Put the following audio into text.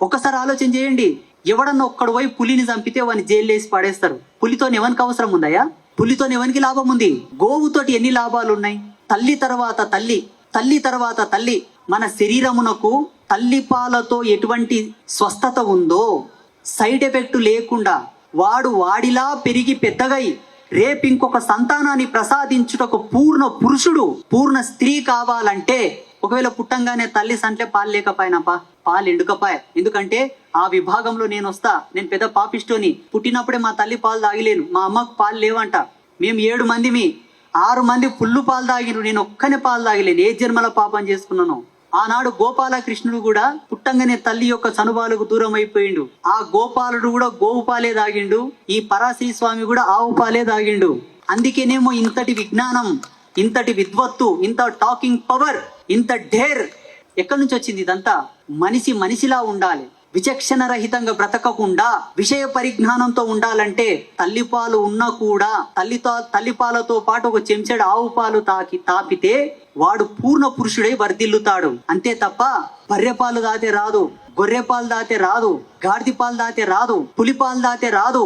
ఒకసారి ఆలోచన చేయండి. ఎవడన్నా ఒక్కడు పోయి పులిని చంపితే వాడిని జైలు వేసి పడేస్తారు. పులితో ఎవరికి అవసరం ఉందయ్యా? పులితో ఎవరికి లాభం ఉంది? గోవుతోటి ఎన్ని లాభాలు ఉన్నాయి? తల్లి తర్వాత తల్లి, తల్లి తర్వాత తల్లి. మన శరీరమునకు తల్లి పాలతో ఎటువంటి స్వస్థత ఉందో, సైడ్ ఎఫెక్ట్ లేకుండా వాడిలా పెరిగి పెద్దగై రేపు ఇంకొక సంతానాన్ని ప్రసాదించుటకు పూర్ణ పురుషుడు, పూర్ణ స్త్రీ కావాలంటే, ఒకవేళ పుట్టంగానే తల్లి సంటే పాలు లేకపోయినాపా, పాలు ఎండుకపాయ. ఎందుకంటే ఆ విభాగంలో నేను వస్తా. నేను పెద్ద పాపిష్టోని. పుట్టినప్పుడే మా తల్లి పాలు తాగిలేను, మా అమ్మకు పాలు లేవంట. మేము 7 మందిమి, 6 మంది పుల్లు పాలు తాగిరు, నేను ఒక్కనే పాలు తాగిలేను. ఏ జన్మల పాపం చేసుకున్నాను. ఆనాడు గోపాలకృష్ణుడు కూడా పుట్టంగానే తల్లి యొక్క చనుబాలకు దూరం అయిపోయిండు. ఆ గోపాలుడు కూడా గోవు పాలే తాగిండు. ఈ పరాశరీ స్వామి కూడా ఆవు పాలే తాగిండు. అందుకేనేమో ఇంతటి విజ్ఞానం, ఇంతటి విద్వత్తు, ఇంత టాకింగ్ పవర్, ఇంత డేర్ ఎక్కడి నుంచి వచ్చింది? ఇదంతా మనిషిలా ఉండాలి. విచక్షణ రహితంగా బ్రతకకుండా విషయ పరిజ్ఞానంతో ఉండాలంటే తల్లిపాలు ఉన్నా కూడా తల్లిపాలతో పాటు ఒక చెంచాడు ఆవు పాలు తాపితే వాడు పూర్ణ పురుషుడై వర్ధిల్లుతాడు. అంతే తప్ప బర్రె పాలు దాతే రాదు, గొర్రె పాలు దాతే రాదు, గాడిద పాలు దాతే రాదు, పులి పాలు దాతే రాదు.